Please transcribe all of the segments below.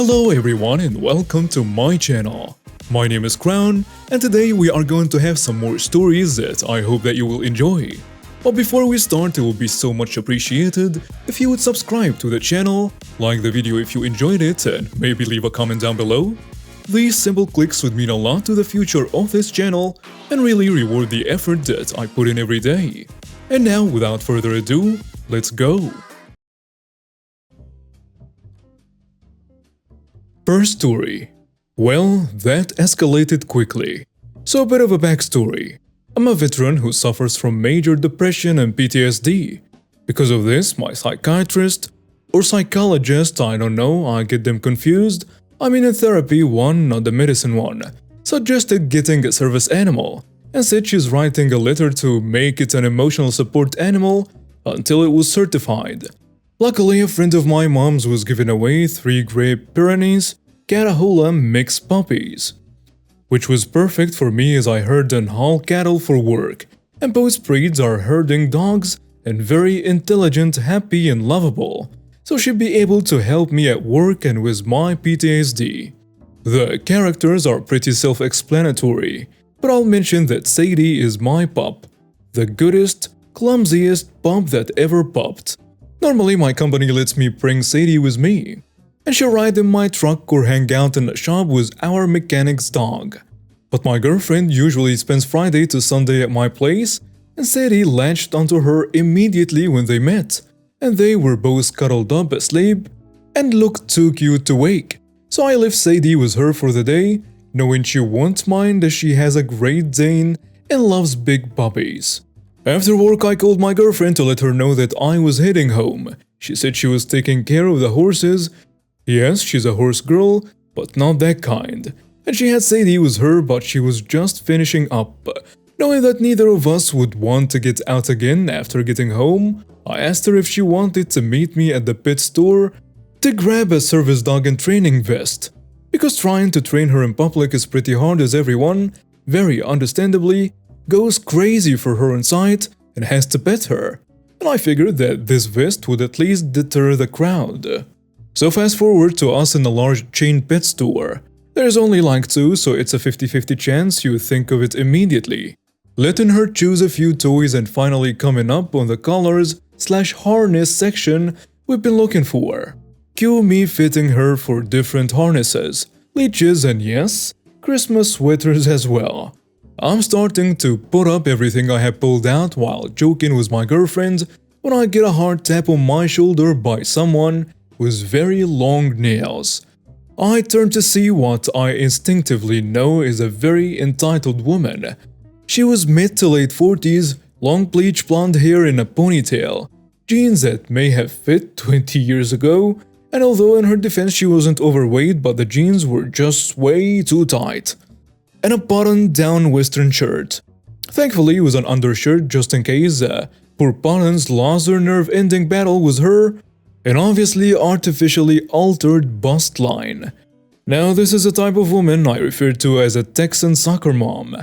Hello everyone and welcome to my channel. My name is Crown and today we are going to have some more stories that I hope that you will enjoy. But before we start, it will be so much appreciated if you would subscribe to the channel, like the video if you enjoyed it, and maybe leave a comment down below. These simple clicks would mean a lot to the future of this channel and really reward the effort that I put in every day. And now, without further ado, let's go! First story. Well, that escalated quickly. So a bit of a backstory. I'm a veteran who suffers from major depression and PTSD. Because of this, my psychiatrist or psychologist, I don't know, I get them confused, I mean a therapy one, not the medicine one, suggested getting a service animal and said she's writing a letter to make it an emotional support animal until it was certified. Luckily, a friend of my mom's was giving away 3 Great Pyrenees Catahoula mixed puppies, which was perfect for me as I herd and haul cattle for work, and both breeds are herding dogs and very intelligent, happy and lovable, so she'd be able to help me at work and with my PTSD. The characters are pretty self-explanatory, but I'll mention that Sadie is my pup, the goodest, clumsiest pup that ever pupped. Normally my company lets me bring Sadie with me, and she'll ride in my truck or hang out in the shop with our mechanic's dog. But my girlfriend usually spends Friday to Sunday at my place, and Sadie latched onto her immediately when they met, and they were both cuddled up asleep and looked too cute to wake. So I left Sadie with her for the day, knowing she won't mind as she has a Great Dane and loves big puppies. After work, I called my girlfriend to let her know that I was heading home. She said she was taking care of the horses. Yes, she's a horse girl, but not that kind. And she had Sadie with her, but she was just finishing up. Knowing that neither of us would want to get out again after getting home, I asked her if she wanted to meet me at the pet store to grab a service dog and training vest. Because trying to train her in public is pretty hard as everyone, very understandably, goes crazy for her inside and has to pet her. And I figured that this vest would at least deter the crowd. So fast forward to us in a large chain pet store. There's only like 2, so it's a 50-50 chance you think of it immediately. Letting her choose a few toys and finally coming up on the collars/harness section we've been looking for. Cue me fitting her for different harnesses, leashes and yes, Christmas sweaters as well. I'm starting to put up everything I have pulled out while joking with my girlfriend when I get a hard tap on my shoulder by someone with very long nails. I turn to see what I instinctively know is a very entitled woman. She was mid to late 40s, long bleach blonde hair in a ponytail, jeans that may have fit 20 years ago, and although in her defense she wasn't overweight, but the jeans were just way too tight, and a button-down western shirt. Thankfully it was an undershirt just in case poor Buttons lost her nerve-ending battle with her, an obviously artificially altered bust line. Now this is a type of woman I refer to as a Texan soccer mom,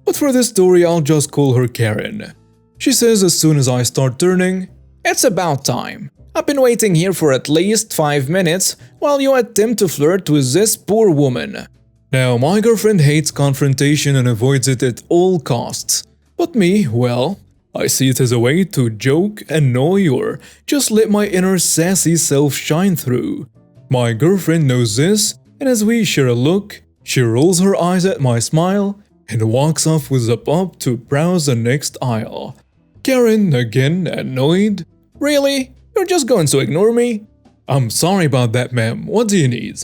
but for this story I'll just call her Karen. She says as soon as I start turning, "It's about time. I've been waiting here for at least 5 minutes while you attempt to flirt with this poor woman." Now my girlfriend hates confrontation and avoids it at all costs, but me, well, I see it as a way to joke, annoy, or just let my inner sassy self shine through. My girlfriend knows this, and as we share a look, she rolls her eyes at my smile and walks off with the pup to browse the next aisle. Karen, again annoyed, "Really? You're just going to ignore me?" "I'm sorry about that, ma'am. What do you need?"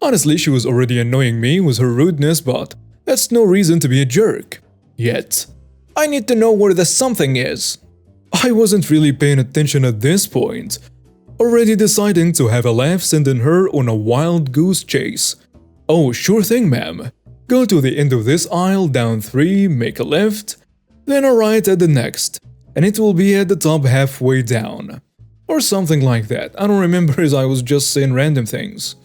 Honestly, she was already annoying me with her rudeness, but that's no reason to be a jerk. Yet. "I need to know where the something is." I wasn't really paying attention at this point, already deciding to have a laugh sending her on a wild goose chase. "Oh, sure thing, ma'am. Go to the end of this aisle, down 3, make a left, then a right at the next, and it will be at the top halfway down." Or something like that, I don't remember as I was just saying random things.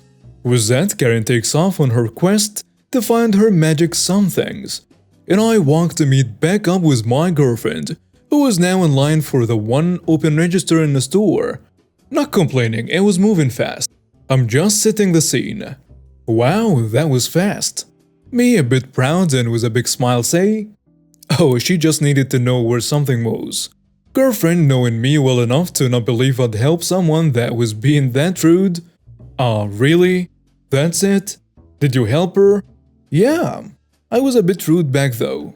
With that, Karen takes off on her quest to find her magic somethings. And I walk to meet back up with my girlfriend, who was now in line for the one open register in the store. Not complaining, it was moving fast. I'm just setting the scene. Wow, that was fast. Me a bit proud and with a big smile say, oh, she just needed to know where something was. Girlfriend knowing me well enough to not believe I'd help someone that was being that rude. Ah, really? That's it? Did you help her? Yeah, I was a bit rude back though.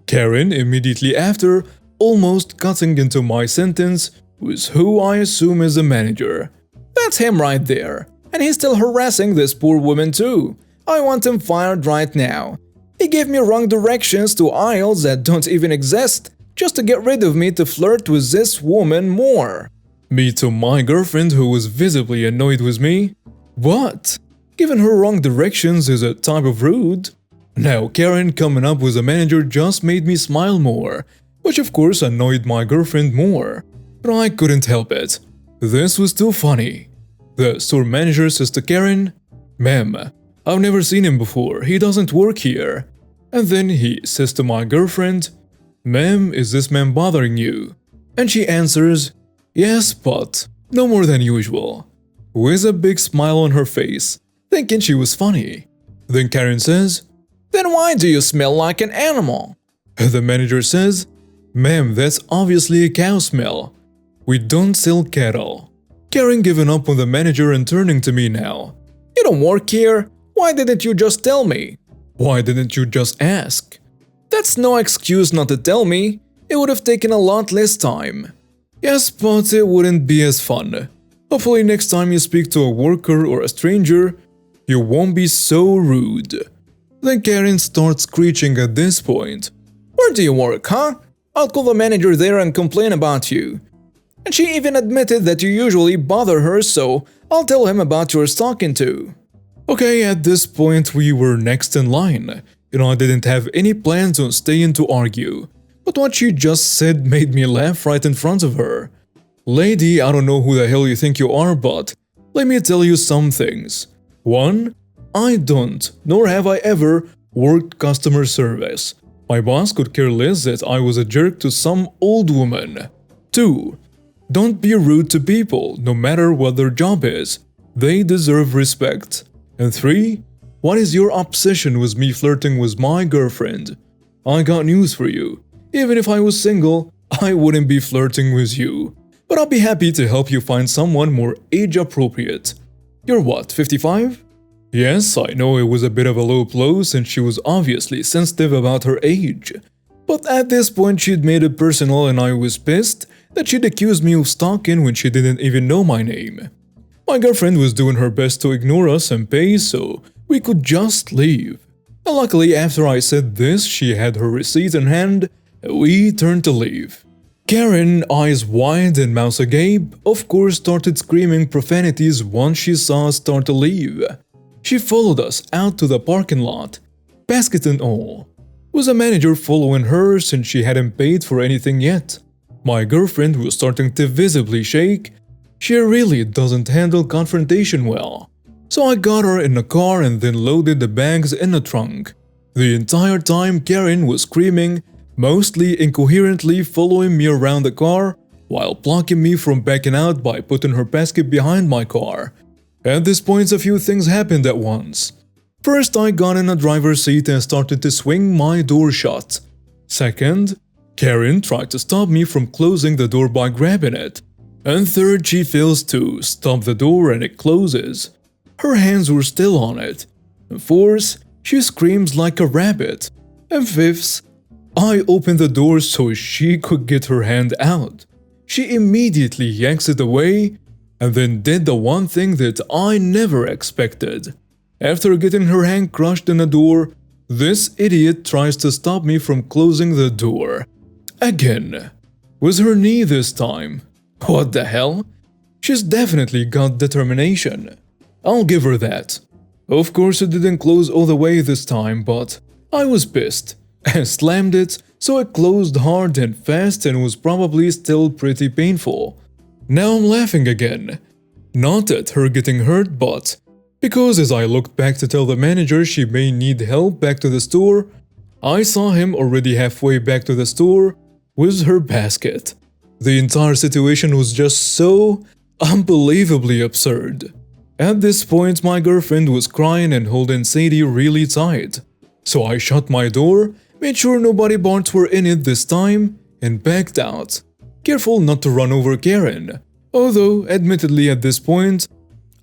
Karen immediately after, almost cutting into my sentence, was who I assume is the manager. That's him right there. And he's still harassing this poor woman too. I want him fired right now. He gave me wrong directions to aisles that don't even exist just to get rid of me to flirt with this woman more. Me to my girlfriend who was visibly annoyed with me. What? Giving her wrong directions is a type of rude? Now Karen coming up with a manager just made me smile more, which of course annoyed my girlfriend more. But I couldn't help it. This was too funny. The store manager says to Karen, "Ma'am, I've never seen him before, he doesn't work here." And then he says to my girlfriend, "Ma'am, is this man bothering you?" And she answers, "Yes, but no more than usual," with a big smile on her face, thinking she was funny. Then Karen says, "Then why do you smell like an animal?" The manager says, "Ma'am, that's obviously a cow smell. We don't sell cattle." Karen giving up on the manager and turning to me now. "You don't work here. Why didn't you just tell me?" "Why didn't you just ask?" "That's no excuse not to tell me. It would have taken a lot less time." "Yes, but it wouldn't be as fun. Hopefully next time you speak to a worker or a stranger, you won't be so rude." Then Karen starts screeching at this point. "Where do you work, huh? I'll call the manager there and complain about you." And she even admitted that you usually bother her, so I'll tell him about your stalking too. Okay, at this point we were next in line. I didn't have any plans on staying to argue. But what she just said made me laugh right in front of her. "Lady, I don't know who the hell you think you are, but let me tell you some things. 1. I don't, nor have I ever, worked customer service. My boss could care less that I was a jerk to some old woman. 2. Don't be rude to people, no matter what their job is. They deserve respect. And 3. What is your obsession with me flirting with my girlfriend? I got news for you. Even if I was single, I wouldn't be flirting with you. But I'll be happy to help you find someone more age-appropriate. You're what, 55? Yes, I know it was a bit of a low blow since she was obviously sensitive about her age. But at this point she'd made it personal and I was pissed that she'd accused me of stalking when she didn't even know my name. My girlfriend was doing her best to ignore us and pay so we could just leave. And luckily after I said this, she had her receipt in hand and we turned to leave. Karen, eyes wide and mouth agape, of course started screaming profanities once she saw us start to leave. She followed us out to the parking lot, basket and all, with a manager following her since she hadn't paid for anything yet. My girlfriend was starting to visibly shake. She really doesn't handle confrontation well. So I got her in the car and then loaded the bags in the trunk. The entire time Karen was screaming, mostly incoherently following me around the car while blocking me from backing out by putting her basket behind my car. At this point a few things happened at once. First, I got in the driver's seat and started to swing my door shut. Second, Karen tried to stop me from closing the door by grabbing it. And third, she fails to stop the door and it closes. Her hands were still on it. And fourth, she screams like a rabbit. And fifth, I opened the door so she could get her hand out. She immediately yanks it away and then did the one thing that I never expected. After getting her hand crushed in the door, this idiot tries to stop me from closing the door. Again. With her knee this time. What the hell? She's definitely got determination. I'll give her that. Of course it didn't close all the way this time, but I was pissed. I slammed it so it closed hard and fast and was probably still pretty painful. Now I'm laughing again. Not at her getting hurt, but because as I looked back to tell the manager she may need help back to the store, I saw him already halfway back to the store with her basket. The entire situation was just so unbelievably absurd. At this point, my girlfriend was crying and holding Sadie really tight. So I shut my door, made sure nobody barks were in it this time, and backed out. Careful not to run over Karen. Although, admittedly at this point,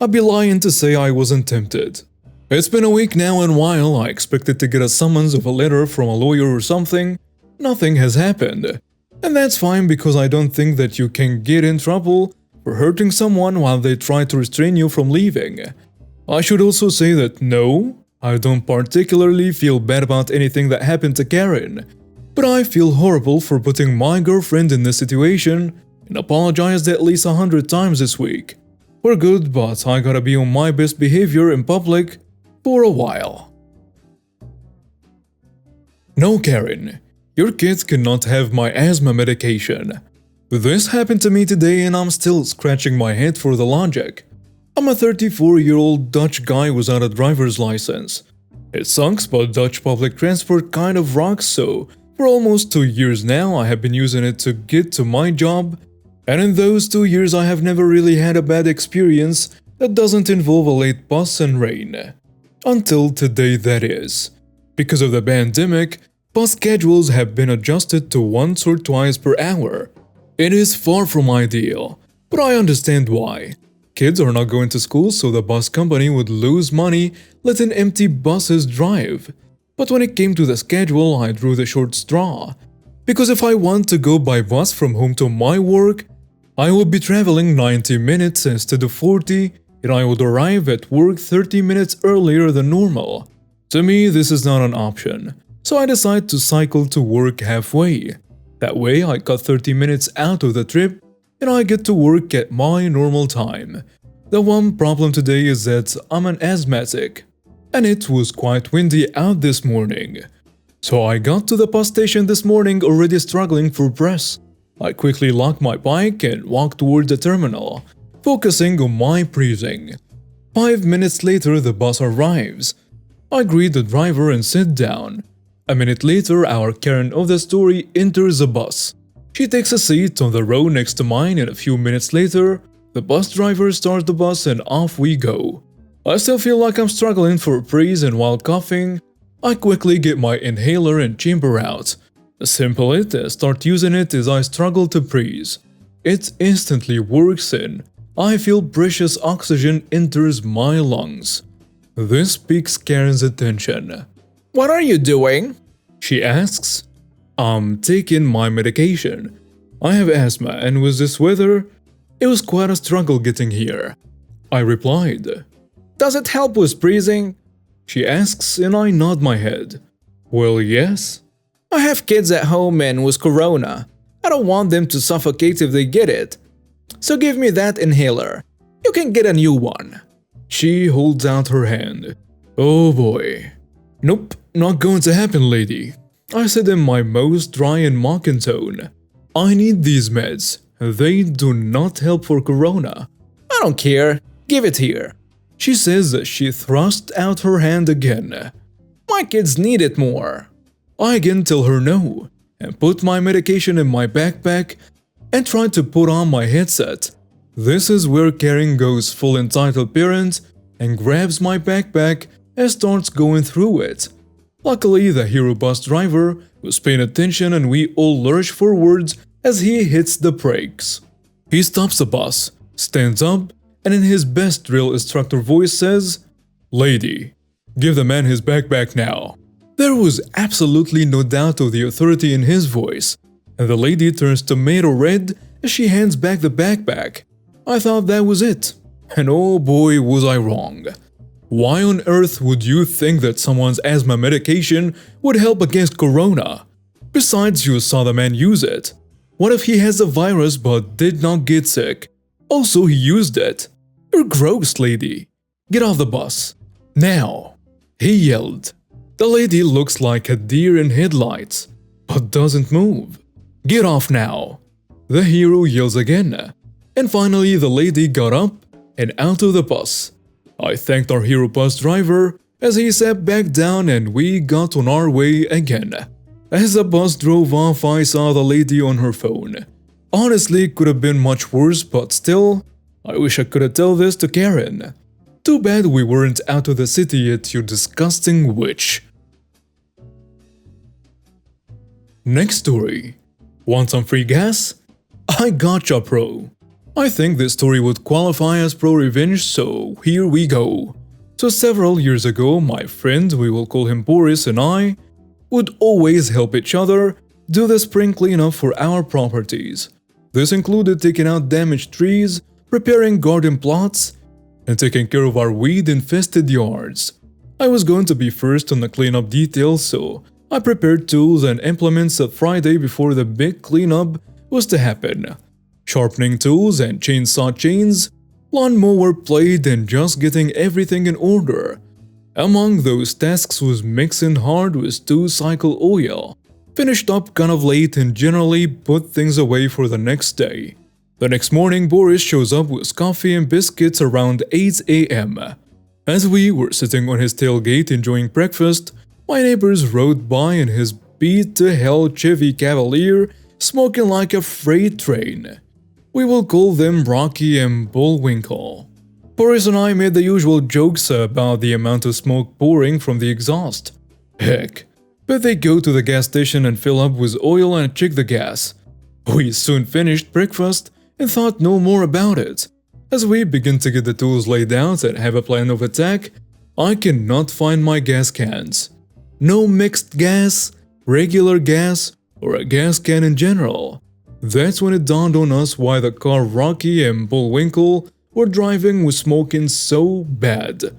I'd be lying to say I wasn't tempted. It's been a week now, and while I expected to get a summons of a letter from a lawyer or something, nothing has happened. And that's fine because I don't think that you can get in trouble for hurting someone while they try to restrain you from leaving. I should also say that no, I don't particularly feel bad about anything that happened to Karen, but I feel horrible for putting my girlfriend in this situation and apologized at least 100 times this week. We're good, but I gotta be on my best behavior in public for a while. No, Karen, your kids cannot have my asthma medication. This happened to me today and I'm still scratching my head for the logic. I'm a 34-year-old Dutch guy without a driver's license. It sucks, but Dutch public transport kind of rocks, so for almost 2 years now I have been using it to get to my job, and in those 2 years I have never really had a bad experience that doesn't involve a late bus and rain. Until today, that is. Because of the pandemic, bus schedules have been adjusted to once or twice per hour. It is far from ideal, but I understand why. Kids are not going to school, so the bus company would lose money letting empty buses drive. But when it came to the schedule, I drew the short straw. Because if I want to go by bus from home to my work, I would be traveling 90 minutes instead of 40, and I would arrive at work 30 minutes earlier than normal. To me, this is not an option, so I decide to cycle to work halfway. That way, I cut 30 minutes out of the trip, and I get to work at my normal time. The one problem today is that I'm an asthmatic, and it was quite windy out this morning. So I got to the bus station this morning already struggling for breath. I quickly locked my bike and walked toward the terminal, focusing on my breathing. 5 minutes later, the bus arrives. I greet the driver and sit down. A minute later, our Karen of the story enters the bus. She takes a seat on the row next to mine, and a few minutes later, the bus driver starts the bus and off we go. I still feel like I'm struggling for a breeze, and while coughing, I quickly get my inhaler and chamber out. Simple it and start using it as I struggle to breathe. It instantly works and I feel precious oxygen enters my lungs. This piques Karen's attention. What are you doing? She asks. I'm taking my medication. I have asthma, and with this weather, it was quite a struggle getting here. I replied. Does it help with breathing? She asks, and I nod my head. Well, yes. I have kids at home and with corona. I don't want them to suffocate if they get it. So give me that inhaler. You can get a new one. She holds out her hand. Oh boy. Nope, not going to happen, lady. I said in my most dry and mocking tone. I need these meds. They do not help for corona. I don't care. Give it here. She says as she thrusts out her hand again. My kids need it more. I again tell her no, and put my medication in my backpack and try to put on my headset. This is where Karen goes full entitled parent and grabs my backpack and starts going through it. Luckily, the hero bus driver was paying attention and we all lurch forwards as he hits the brakes. He stops the bus, stands up, and in his best drill instructor voice says, "Lady, give the man his backpack now." There was absolutely no doubt of the authority in his voice, and the lady turns tomato red as she hands back the backpack. I thought that was it, and oh boy was I wrong. Why on earth would you think that someone's asthma medication would help against corona? Besides, you saw the man use it. What if he has the virus but did not get sick? Also, he used it. You're gross, lady. Get off the bus. Now, he yelled. The lady looks like a deer in headlights, but doesn't move. Get off now. The hero yells again. And finally, the lady got up and out of the bus. I thanked our hero bus driver as he sat back down and we got on our way again. As the bus drove off, I saw the lady on her phone. Honestly, it could have been much worse, but still, I wish I could have told this to Karen. Too bad we weren't out of the city yet, you disgusting witch. Next story. Want some free gas? I gotcha, bro. I think this story would qualify as pro revenge, so here we go. So several years ago, my friend, we will call him Boris, and I would always help each other do the spring cleanup for our properties. This included taking out damaged trees, preparing garden plots, and taking care of our weed-infested yards. I was going to be first on the cleanup details, so I prepared tools and implements the Friday before the big cleanup was to happen. Sharpening tools and chainsaw chains, lawnmower blade, and just getting everything in order. Among those tasks was mixing hard with 2-cycle oil. Finished up kind of late and generally put things away for the next day. The next morning, Boris shows up with coffee and biscuits around 8 a.m. As we were sitting on his tailgate enjoying breakfast, my neighbors rode by in his beat-to-hell Chevy Cavalier, smoking like a freight train. We will call them Rocky and Bullwinkle. Boris and I made the usual jokes about the amount of smoke pouring from the exhaust. Heck, but they go to the gas station and fill up with oil and check the gas. We soon finished breakfast and thought no more about it. As we begin to get the tools laid out and have a plan of attack, I cannot find my gas cans. No mixed gas, regular gas, or a gas can in general. That's when it dawned on us why the car Rocky and Bullwinkle were driving was smoking so bad.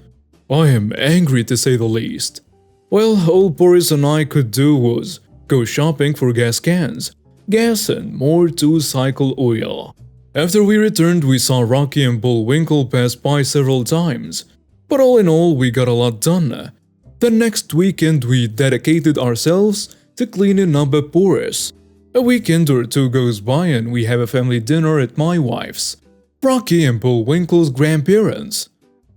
I am angry to say the least. Well, all Boris and I could do was go shopping for gas cans, gas, and more 2-cycle oil. After we returned, we saw Rocky and Bullwinkle pass by several times, but all in all, we got a lot done. The next weekend, we dedicated ourselves to cleaning up at Boris. A weekend or two goes by and we have a family dinner at my wife's, Rocky and Bullwinkle's grandparents.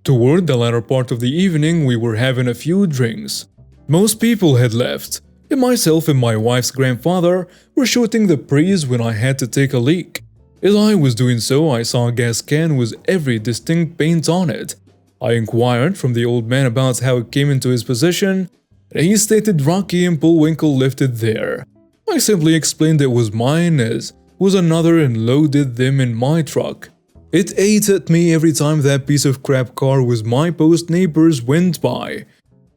Toward the latter part of the evening, we were having a few drinks. Most people had left, and myself and my wife's grandfather were shooting the breeze when I had to take a leak. As I was doing so, I saw a gas can with every distinct paint on it. I inquired from the old man about how it came into his possession, and he stated Rocky and Bullwinkle left it there. I simply explained it was mine as was another and loaded them in my truck. It ate at me every time that piece of crap car with my post neighbors went by.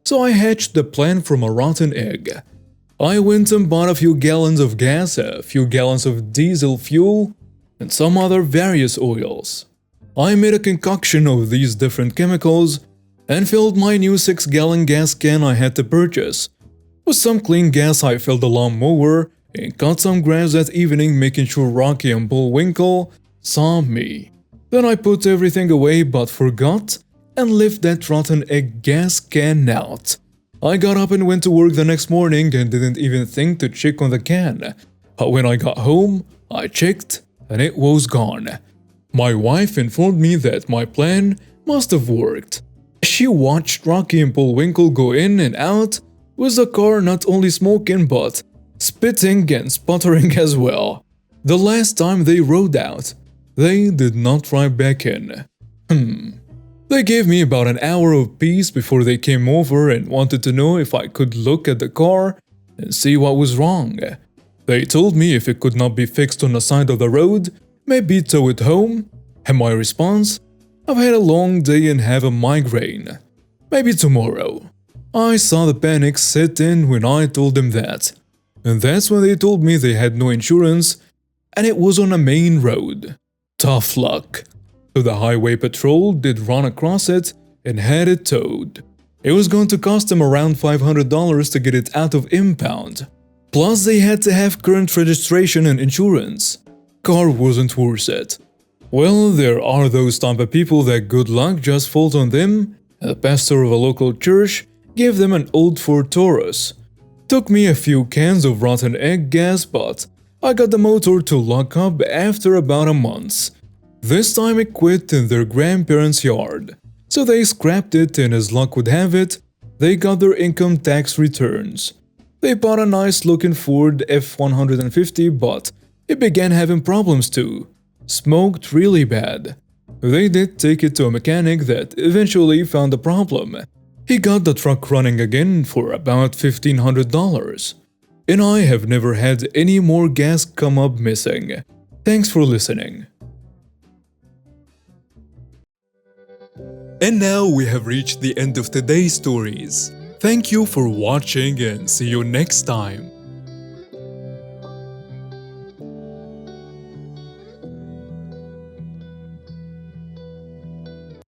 So I hatched the plan from a rotten egg. I went and bought a few gallons of gas, a few gallons of diesel fuel, and some other various oils. I made a concoction of these different chemicals and filled my new 6-gallon gas can I had to purchase. With some clean gas, I filled the lawnmower and cut some grass that evening, making sure Rocky and Bullwinkle saw me. Then I put everything away but forgot and left that rotten egg gas can out. I got up and went to work the next morning and didn't even think to check on the can. But when I got home, I checked and it was gone. My wife informed me that my plan must have worked. She watched Rocky and Bullwinkle go in and out with the car not only smoking but spitting and sputtering as well. The last time they rode out, they did not drive back in. They gave me about an hour of peace before they came over and wanted to know if I could look at the car and see what was wrong. They told me if it could not be fixed on the side of the road, maybe tow it home. And my response? I've had a long day and have a migraine. Maybe tomorrow. I saw the panic set in when I told them that. And that's when they told me they had no insurance and it was on a main road. Tough luck. So the highway patrol did run across it and had it towed. It was going to cost them around $500 to get it out of impound. Plus they had to have current registration and insurance. Car wasn't worth it. Well, there are those type of people that good luck just falls on them, and the pastor of a local church gave them an old Ford Taurus. Took me a few cans of rotten egg gas, but I got the motor to lock up after about a month. This time it quit in their grandparents' yard, so they scrapped it, and as luck would have it, they got their income tax returns. They bought a nice looking Ford F-150, but it began having problems too. Smoked really bad. They did take it to a mechanic that eventually found the problem. He got the truck running again for about $1,500. And I have never had any more gas come up missing. Thanks for listening. And now we have reached the end of today's stories. Thank you for watching and see you next time.